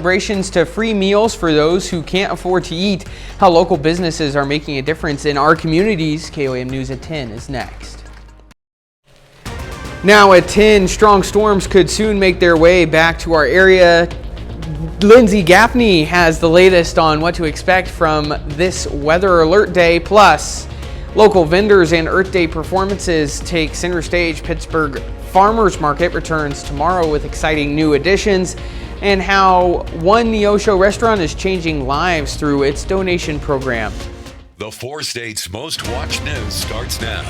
Celebrations to free meals for those who can't afford to eat. How local businesses are making a difference in our communities. KOAM News at 10 is next. Now at 10, strong storms could soon make their way back to our area. Lindsay Gaffney has the latest on what to expect from this weather alert day. Plus, local vendors and Earth Day performances take center stage. Pittsburgh Farmers Market returns tomorrow with exciting new additions, and how one Neosho restaurant is changing lives through its donation program. The 4 states' most watched news starts now.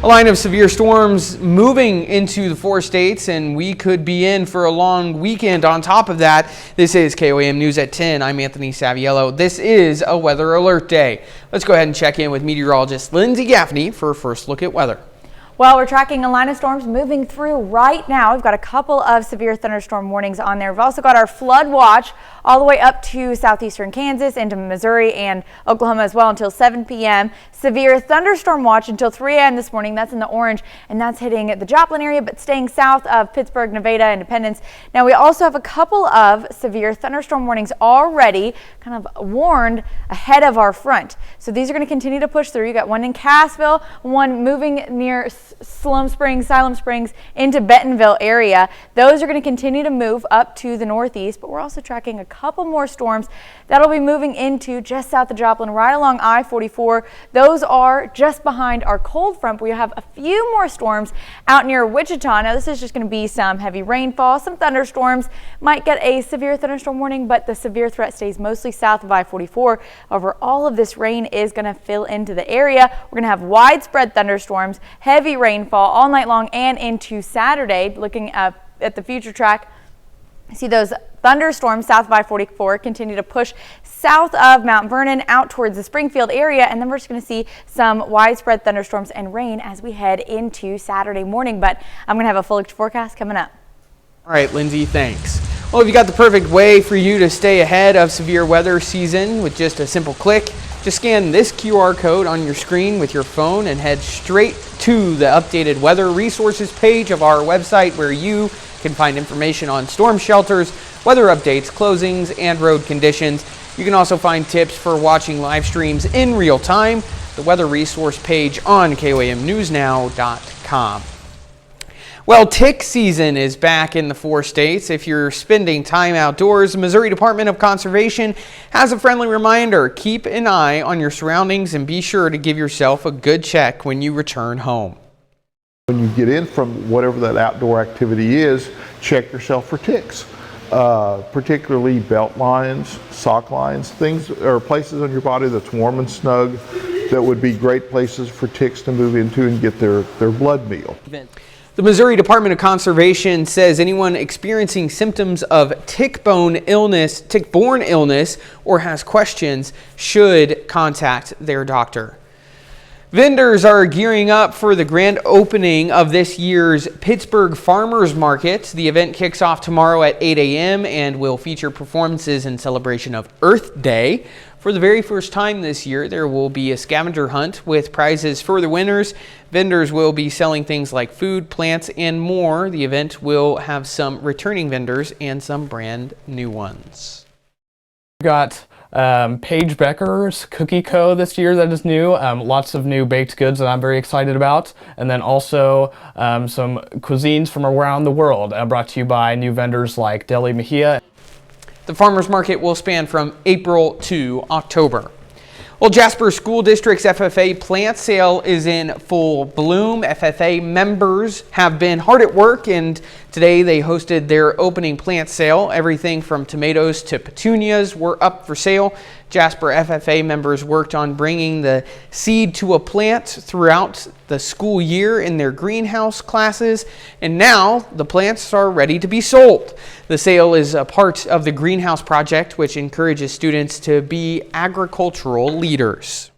A line of severe storms moving into the 4 states, and we could be in for a long weekend on top of that. This is KOAM News at 10. I'm Anthony Saviello. This is a weather alert day. Let's go ahead and check in with meteorologist Lindsay Gaffney for a first look at weather. Well, we're tracking a line of storms moving through right now. We've got a couple of severe thunderstorm warnings on there. We've also got our flood watch all the way up to southeastern Kansas, into Missouri and Oklahoma as well until 7 p.m. Severe thunderstorm watch until 3 a.m. this morning. That's in the orange, and that's hitting the Joplin area, but staying south of Pittsburgh, Nevada, Independence. Now, we also have a couple of severe thunderstorm warnings already kind of warned ahead of our front. So these are going to continue to push through. You got one in Cassville, one moving near Siloam Springs into Bentonville area. Those are going to continue to move up to the northeast, but we're also tracking a couple more storms that'll be moving into just south of Joplin, right along I-44. Those are just behind our cold front. We have a few more storms out near Wichita. Now, this is just going to be some heavy rainfall, some thunderstorms. Might get a severe thunderstorm warning, but the severe threat stays mostly south of I-44. However, all of this rain is going to fill into the area. We're going to have widespread thunderstorms, heavy rainfall all night long and into Saturday. Looking at the future track, see those thunderstorms south of I-44 continue to push south of Mount Vernon out towards the Springfield area, and then we're just going to see some widespread thunderstorms and rain as we head into Saturday morning. But I'm going to have a full forecast coming up. All right, Lindsay, thanks. Well, we've got the perfect way for you to stay ahead of severe weather season with just a simple click. Just scan this QR code on your screen with your phone and head straight to the updated weather resources page of our website, where you can find information on storm shelters, weather updates, closings, and road conditions. You can also find tips for watching live streams in real time. The weather resource page on KOAMnewsnow.com. Well, tick season is back in the 4 states. If you're spending time outdoors, the Missouri Department of Conservation has a friendly reminder. Keep an eye on your surroundings and be sure to give yourself a good check when you return home. When you get in from whatever that outdoor activity is, check yourself for ticks, particularly belt lines, sock lines, things or places on your body that's warm and snug that would be great places for ticks to move into and get their blood meal. The Missouri Department of Conservation says anyone experiencing symptoms of tick-borne illness, or has questions should contact their doctor. Vendors are gearing up for the grand opening of this year's Pittsburgh Farmers Market. The event kicks off tomorrow at 8 a.m. and will feature performances in celebration of Earth Day. For the very first time this year, there will be a scavenger hunt with prizes for the winners. Vendors will be selling things like food, plants, and more. The event will have some returning vendors and some brand new ones. We got Paige Becker's Cookie Co. this year that is new. Lots of new baked goods that I'm very excited about. And then also some cuisines from around the world brought to you by new vendors like Deli Mejia. The farmers market will span from April to October. Well, Jasper School District's FFA plant sale is in full bloom. FFA members have been hard at work, and today they hosted their opening plant sale. Everything from tomatoes to petunias were up for sale. Jasper FFA members worked on bringing the seed to a plant throughout the school year in their greenhouse classes, and now the plants are ready to be sold. The sale is a part of the greenhouse project, which encourages students to be agricultural leaders.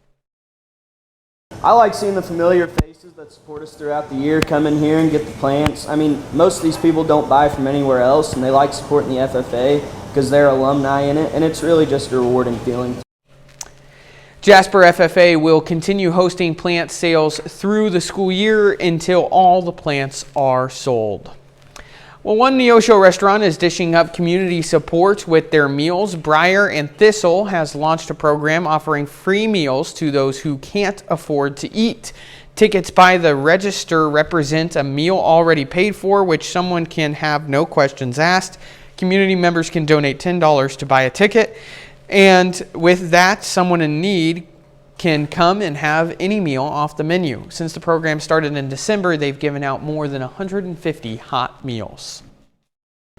I like seeing the familiar faces that support us throughout the year come in here and get the plants. I mean, most of these people don't buy from anywhere else, and they like supporting the FFA because they're alumni in it, and it's really just a rewarding feeling. Jasper FFA will continue hosting plant sales through the school year until all the plants are sold. Well, one Neosho restaurant is dishing up community support with their meals. Briar and Thistle has launched a program offering free meals to those who can't afford to eat. Tickets by the register represent a meal already paid for, which someone can have no questions asked. Community members can donate $10 to buy a ticket. And with that, someone in need can come and have any meal off the menu. Since the program started in December, they've given out more than 150 hot meals.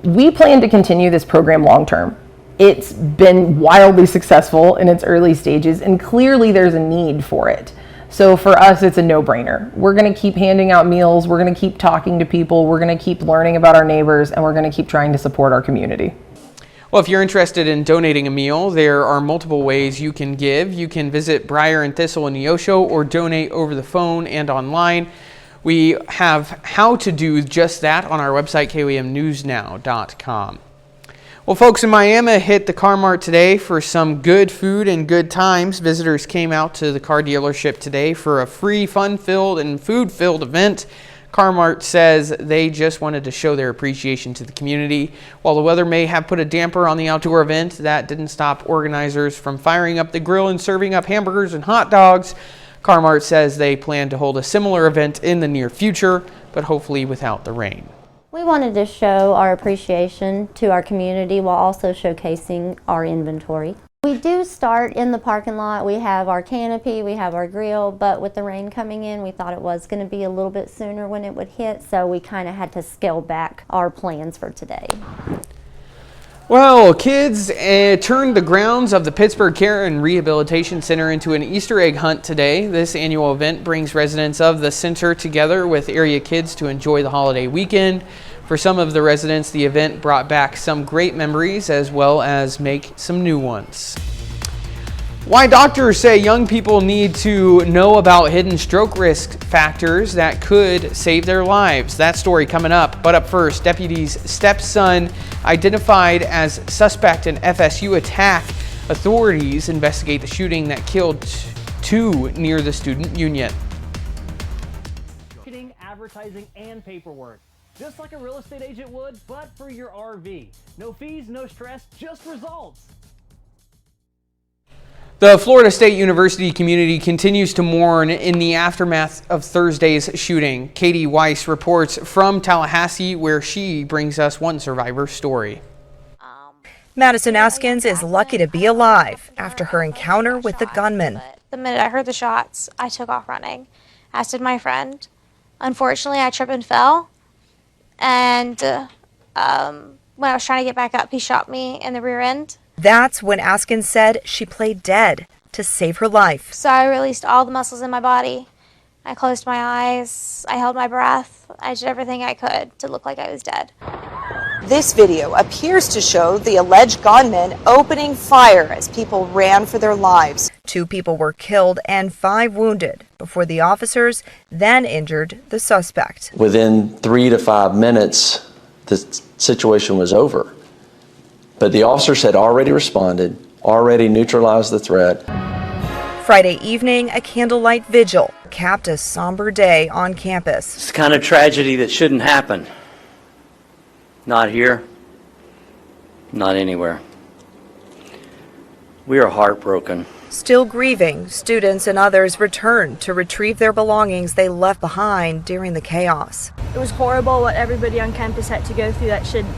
We plan to continue this program long term. It's been wildly successful in its early stages, and clearly there's a need for it. So for us, it's a no-brainer. We're going to keep handing out meals, we're going to keep talking to people, we're going to keep learning about our neighbors, and we're going to keep trying to support our community. Well, if you're interested in donating a meal, there are multiple ways you can give. You can visit Briar and Thistle in Neosho or donate over the phone and online. We have how to do just that on our website, KOAMnewsnow.com. Well, folks in Miami hit the car mart today for some good food and good times. Visitors came out to the car dealership today for a free, fun-filled and food-filled event. Car-Mart says they just wanted to show their appreciation to the community. While the weather may have put a damper on the outdoor event, that didn't stop organizers from firing up the grill and serving up hamburgers and hot dogs. Car-Mart says they plan to hold a similar event in the near future, but hopefully without the rain. We wanted to show our appreciation to our community while also showcasing our inventory. We do start in the parking lot. We have our canopy, we have our grill, but with the rain coming in, we thought it was going to be a little bit sooner when it would hit, so we kind of had to scale back our plans for today. Well, kids turned the grounds of the Pittsburgh Care and Rehabilitation Center into an Easter egg hunt today. This annual event brings residents of the center together with area kids to enjoy the holiday weekend. For some of the residents, the event brought back some great memories as well as make some new ones. Why doctors say young people need to know about hidden stroke risk factors that could save their lives. That story coming up. But up first, deputies' stepson identified as suspect in FSU attack. Authorities investigate the shooting that killed two near the student union. Marketing, advertising, and paperwork. Just like a real estate agent would, but for your RV. No fees, no stress, just results. The Florida State University community continues to mourn in the aftermath of Thursday's shooting. Katie Weiss reports from Tallahassee, where she brings us one survivor story. Madison Askins is lucky to be alive after her encounter with the gunman. The minute I heard the shots, I took off running, as did my friend. Unfortunately, I tripped and fell, and when I was trying to get back up, he shot me in the rear end. That's when Askins said she played dead to save her life. So I released all the muscles in my body. I closed my eyes, I held my breath, I did everything I could to look like I was dead. This video appears to show the alleged gunman opening fire as people ran for their lives. 2 people were killed and 5 wounded before the officers then injured the suspect. Within 3 to 5 minutes, the situation was over. But the officers had already responded, already neutralized the threat. Friday evening, a candlelight vigil capped a somber day on campus. It's the kind of tragedy that shouldn't happen. Not here, not anywhere. We are heartbroken. Still grieving, students and others returned to retrieve their belongings they left behind during the chaos. It was horrible what everybody on campus had to go through.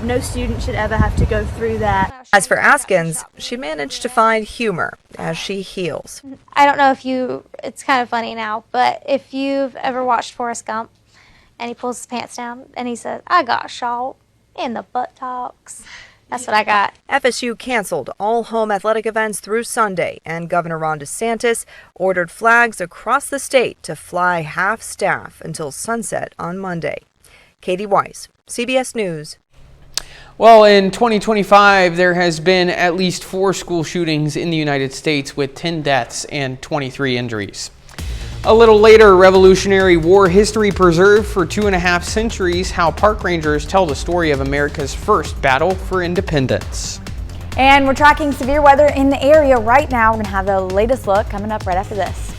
No student should ever have to go through that. As for Askins, she managed to find humor as she heals. I don't know if it's kind of funny now, but if you've ever watched Forrest Gump and he pulls his pants down and he says, "I got shot in the buttocks." That's what I got. FSU canceled all home athletic events through Sunday, and Governor Ron DeSantis ordered flags across the state to fly half staff until sunset on Monday. Katie Weiss, CBS News. Well, in 2025, there has been at least 4 school shootings in the United States with 10 deaths and 23 injuries. A little later, Revolutionary War history preserved for 2.5 centuries, how park rangers tell the story of America's first battle for independence. And we're tracking severe weather in the area right now. We're going to have the latest look coming up right after this.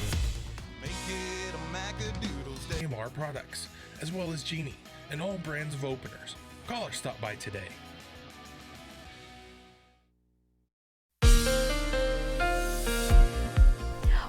Products, as well as Genie and all brands of openers. Call or stop by today.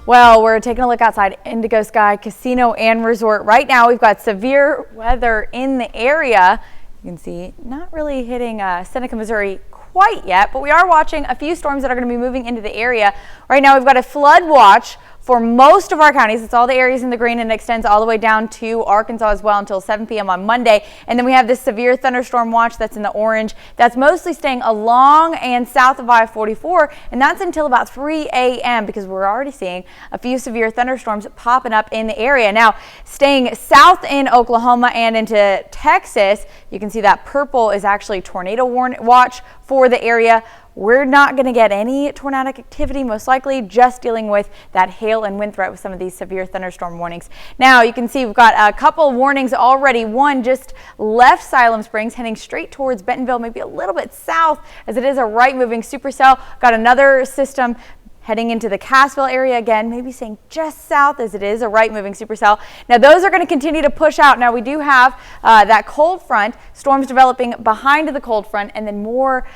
Well, we're taking a look outside Indigo Sky Casino and Resort. Right now, we've got severe weather in the area. You can see not really hitting Seneca, Missouri quite yet, but we are watching a few storms that are going to be moving into the area. Right now, we've got a flood watch for most of our counties. It's all the areas in the green and extends all the way down to Arkansas as well until 7 p.m. on Monday. And then we have this severe thunderstorm watch that's in the orange. That's mostly staying along and south of I-44, and that's until about 3 a.m. because we're already seeing a few severe thunderstorms popping up in the area. Now, staying south in Oklahoma and into Texas, you can see that purple is actually tornado watch for the area. We're not going to get any tornadic activity, most likely just dealing with that hail and wind threat with some of these severe thunderstorm warnings. Now you can see we've got a couple warnings already. One just left Siloam Springs, heading straight towards Bentonville, maybe a little bit south as it is a right moving supercell. Got another system heading into the Cassville area again, maybe staying just south as it is a right moving supercell. Now those are going to continue to push out. Now we do have that cold front, storms developing behind the cold front, and then more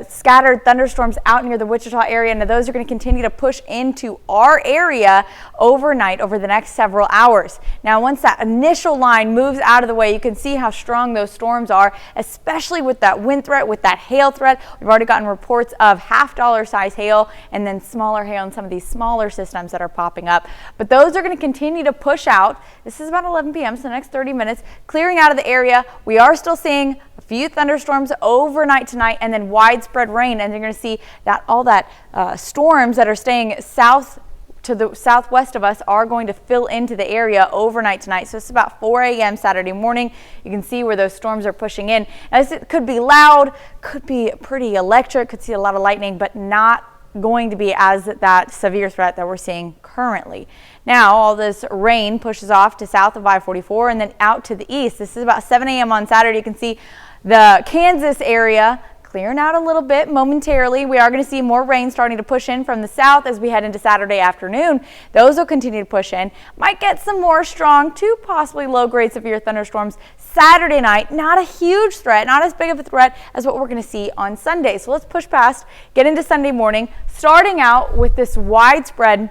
scattered thunderstorms out near the Wichita area. Now those are going to continue to push into our area overnight over the next several hours. Now once that initial line moves out of the way, you can see how strong those storms are, especially with that wind threat, with that hail threat. We've already gotten reports of $half size hail and then smaller hail on some of these smaller systems that are popping up. But those are going to continue to push out. This is about 11 p.m. so the next 30 minutes clearing out of the area. We are still seeing a few thunderstorms overnight tonight and then widespread rain, and you're going to see that all that storms that are staying south to the southwest of us are going to fill into the area overnight tonight. So it's about 4 a.m. Saturday morning. You can see where those storms are pushing in. As it could be loud, could be pretty electric, could see a lot of lightning, but not going to be as that severe threat that we're seeing currently. Now all this rain pushes off to south of I-44 and then out to the east. This is about 7 a.m. on Saturday. You can see the Kansas area clearing out a little bit momentarily. We are going to see more rain starting to push in from the south as we head into Saturday afternoon. Those will continue to push in. Might get some more strong to possibly low-grade severe thunderstorms Saturday night. Not a huge threat, not as big of a threat as what we're going to see on Sunday. So let's push past, get into Sunday morning, starting out with this widespread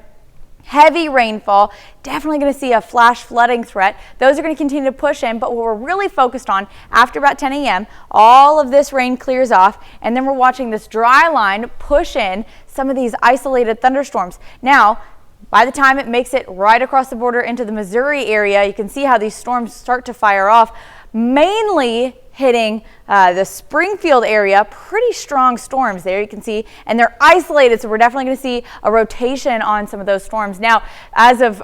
heavy rainfall. Definitely going to see a flash flooding threat. Those are going to continue to push in, but what we're really focused on after about 10 a.m., all of this rain clears off, and then we're watching this dry line push in some of these isolated thunderstorms. Now, by the time it makes it right across the border into the Missouri area, you can see how these storms start to fire off, mainly hitting the Springfield area. Pretty strong storms there, you can see, and they're isolated, so we're definitely going to see a rotation on some of those storms. Now, as of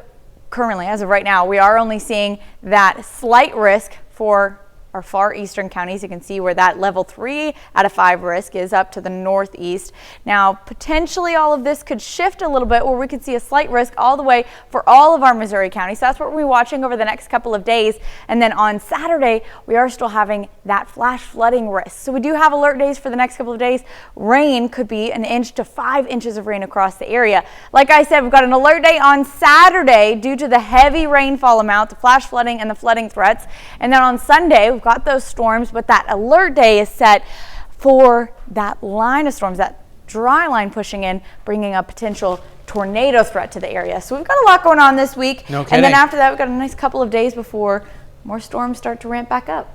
right now, we are only seeing that slight risk for our far eastern counties. You can see where that level 3 out of 5 risk is up to the northeast. Now, potentially all of this could shift a little bit where we could see a slight risk all the way for all of our Missouri counties. So that's what we'll be watching over the next couple of days. And then on Saturday, we are still having that flash flooding risk. So we do have alert days for the next couple of days. Rain could be 1 inch to 5 inches of rain across the area. Like I said, we've got an alert day on Saturday due to the heavy rainfall amount, the flash flooding and the flooding threats. And then on Sunday, we've got those storms, but that alert day is set for that line of storms, that dry line pushing in, bringing a potential tornado threat to the area. So we've got a lot going on this week. No kidding. And then after that, we've got a nice couple of days before more storms start to ramp back up.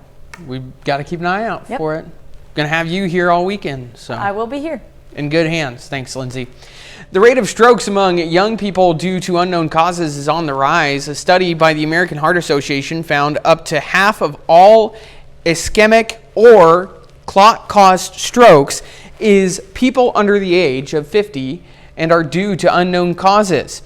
We've got to keep an eye out for it. Going to have you here all weekend. So I will be here. In good hands. Thanks, Lindsay. The rate of strokes among young people due to unknown causes is on the rise. A study by the American Heart Association found up to half of all ischemic or clot-caused strokes is people under the age of 50 and are due to unknown causes.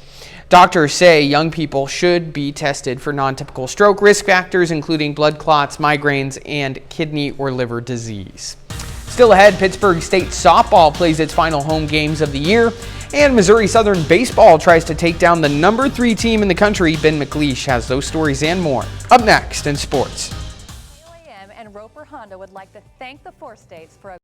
Doctors say young people should be tested for non-typical stroke risk factors, including blood clots, migraines, and kidney or liver disease. Still ahead, Pittsburgh State softball plays its final home games of the year, and Missouri Southern baseball tries to take down the number 3 team in the country. Ben McLeish has those stories and more up next in sports. And Roper Honda would like to thank the 4 states for a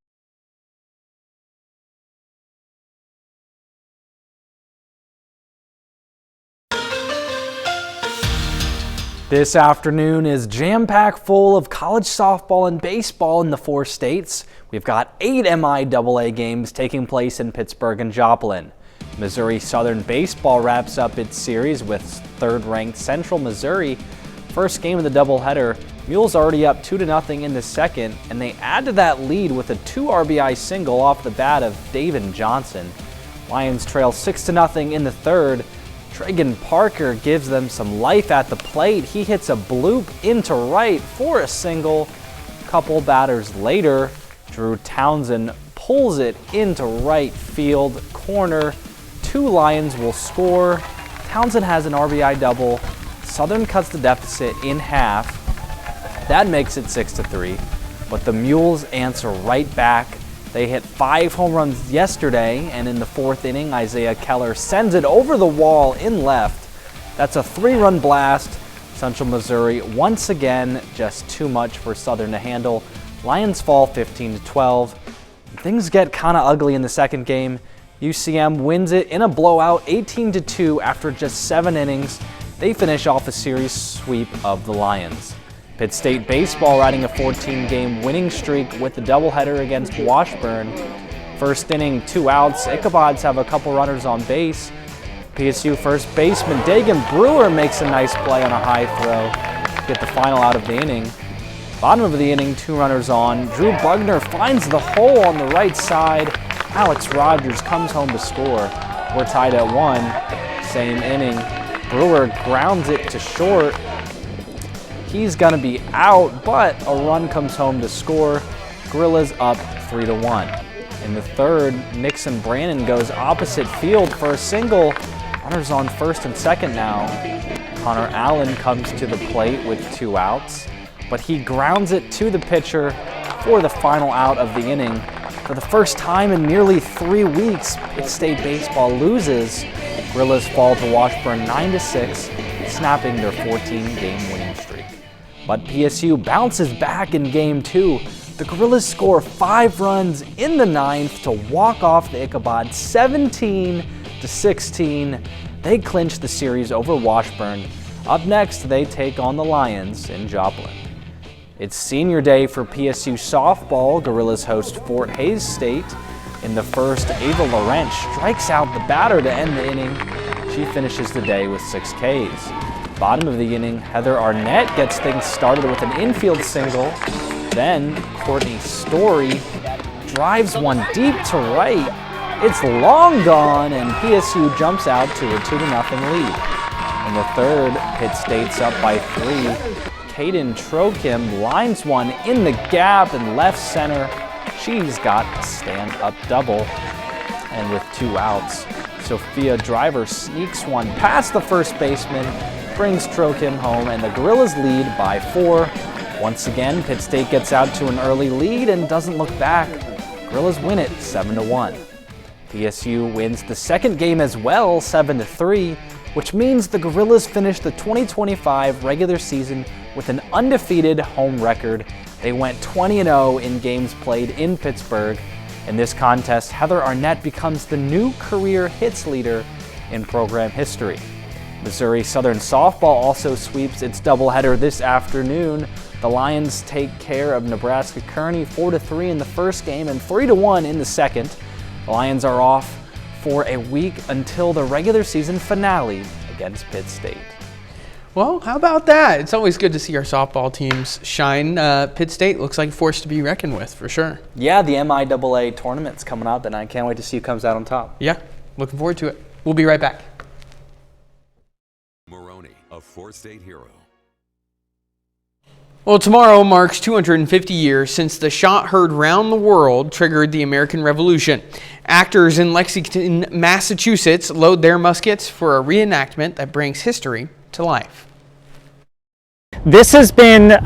This afternoon is jam-packed full of college softball and baseball in the 4 states. We've got 8 MIAA games taking place in Pittsburgh and Joplin. Missouri Southern Baseball wraps up its series with third-ranked Central Missouri. First game of the doubleheader, Mules already up 2-0 in the second, and they add to that lead with a 2 RBI single off the bat of David Johnson. Lions trail 6-0 in the third. Tragan Parker gives them some life at the plate. He hits a bloop into right for a single. Couple batters later, Drew Townsend pulls it into right field corner. 2 Lions will score. Townsend has an RBI double. Southern cuts the deficit in half. That makes it 6-3, but the Mules answer right back. They hit 5 home runs yesterday, and in the 4th inning, Isaiah Keller sends it over the wall in left. That's a 3-run blast. Central Missouri, once again, just too much for Southern to handle. Lions fall 15-12. Things get kind of ugly in the second game. UCM wins it in a blowout 18-2 after just 7 innings. They finish off a series sweep of the Lions. Pitt State baseball riding a 14-game winning streak with the doubleheader against Washburn. First inning, 2 outs. Ichabods have a couple runners on base. PSU first baseman Dagan Brewer makes a nice play on a high throw to get the final out of the inning. Bottom of the inning, 2 runners on. Drew Bugner finds the hole on the right side. Alex Rogers comes home to score. We're tied at 1. Same inning. Brewer grounds it to short. He's going to be out, but a run comes home to score. Gorillas up 3-1. In the third, Nixon Brannon goes opposite field for a single. Runners on first and second now. Connor Allen comes to the plate with 2 outs, but he grounds it to the pitcher for the final out of the inning. For the first time in nearly 3 weeks, Pitt State baseball loses. Gorillas fall to Washburn 9-6, snapping their 14-game winning streak. But PSU bounces back in Game 2. The Gorillas score 5 runs in the 9th to walk off the Ichabod 17-16. They clinch the series over Washburn. Up next, they take on the Lions in Joplin. It's senior day for PSU softball. Gorillas host Fort Hays State. In the first, Ava Laurent strikes out the batter to end the inning. She finishes the day with 6 Ks. Bottom of the inning, Heather Arnett gets things started with an infield single. Then Courtney Story drives one deep to right. It's long gone, and PSU jumps out to a 2-0 lead. In the third, Pitt State's up by 3. Kaden Trokim lines one in the gap in left center. She's got a stand-up double. And with 2 outs, Sophia Driver sneaks one past the first baseman, brings Trokim home, and the Gorillas lead by 4. Once again, Pitt State gets out to an early lead and doesn't look back. Gorillas win it 7-1. PSU wins the second game as well, 7-3, which means the Gorillas finish the 2025 regular season with an undefeated home record. They went 20-0 in games played in Pittsburgh. In this contest, Heather Arnett becomes the new career hits leader in program history. Missouri Southern softball also sweeps its doubleheader this afternoon. The Lions take care of Nebraska Kearney 4-3 in the first game and 3-1 in the second. The Lions are off for a week until the regular season finale against Pitt State. Well, how about that? It's always good to see our softball teams shine. Pitt State looks like a force to be reckoned with, for sure. Yeah, the MIAA tournament's coming up, and I can't wait to see who comes out on top. Yeah, looking forward to it. We'll be right back. Maroney, a 4-state hero. Well, tomorrow marks 250 years since the shot heard round the world triggered the American Revolution. Actors in Lexington, Massachusetts load their muskets for a reenactment that brings history to life. This has been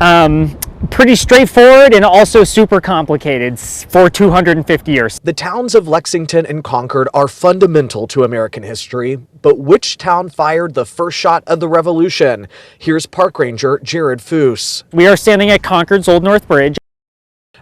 pretty straightforward and also super complicated for 250 years. The towns of Lexington and Concord are fundamental to American history, but which town fired the first shot of the Revolution? Here's Park Ranger Jared Foose. We are standing at Concord's Old North Bridge.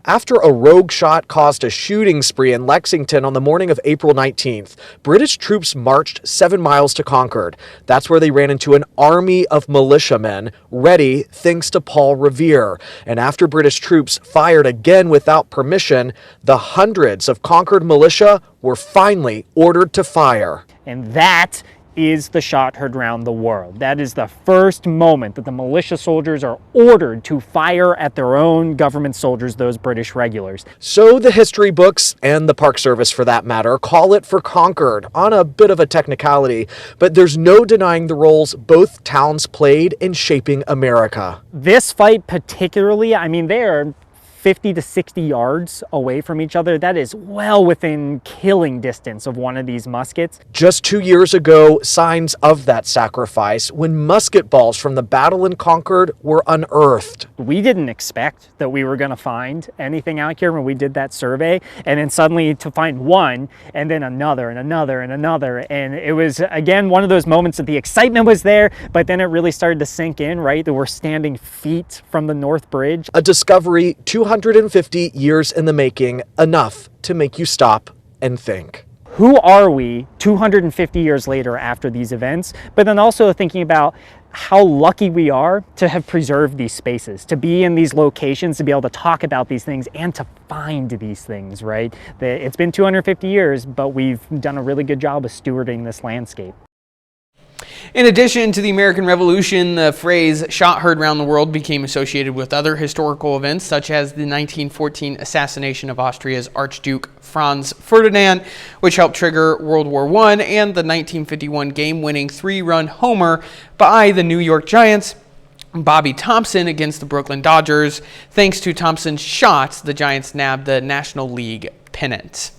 After a rogue shot caused a shooting spree in Lexington on the morning of April 19th, British troops marched 7 miles to Concord. That's where they ran into an army of militiamen, ready thanks to Paul Revere. And after British troops fired again without permission, the hundreds of Concord militia were finally ordered to fire. And that is the shot heard round the world. That is the first moment that the militia soldiers are ordered to fire at their own government soldiers, those British regulars. So the history books, and the Park Service for that matter, call it for Concord on a bit of a technicality, but there's no denying the roles both towns played in shaping America. This fight particularly, I mean, they are 50 to 60 yards away from each other. That is well within killing distance of one of these muskets. Just 2 years ago, signs of that sacrifice when musket balls from the battle in Concord were unearthed. We didn't expect that we were going to find anything out here when we did that survey, and then suddenly to find one, and then another, and another, and another. And it was, again, one of those moments that the excitement was there, but then it really started to sink in, right? That we're standing feet from the North Bridge. A discovery 250 years in the making, enough to make you stop and think. Who are we 250 years later after these events? But then also thinking about how lucky we are to have preserved these spaces, to be in these locations, to be able to talk about these things and to find these things, right? It's been 250 years, but we've done a really good job of stewarding this landscape. In addition to the American Revolution, the phrase "shot heard round the world" became associated with other historical events, such as the 1914 assassination of Austria's Archduke Franz Ferdinand, which helped trigger World War I, and the 1951 game-winning 3-run homer by the New York Giants, Bobby Thompson, against the Brooklyn Dodgers. Thanks to Thompson's shots, the Giants nabbed the National League pennant.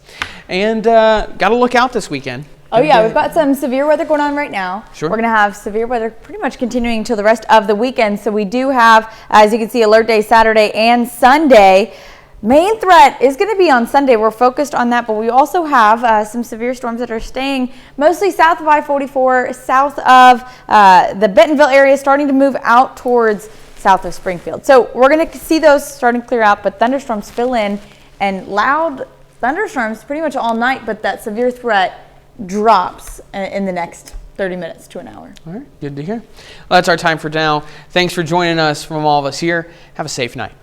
And got to look out this weekend. Oh yeah, we've got some severe weather going on right now. Sure. We're going to have severe weather pretty much continuing until the rest of the weekend. So we do have, as you can see, alert day Saturday and Sunday. Main threat is going to be on Sunday. We're focused on that, but we also have some severe storms that are staying mostly south of I-44, south of the Bentonville area, starting to move out towards south of Springfield. So we're going to see those starting to clear out, but thunderstorms fill in, and loud thunderstorms pretty much all night, but that severe threat drops in the next 30 minutes to an hour. All right, good to hear. Well, that's our time for now. Thanks for joining us from all of us here. Have a safe night.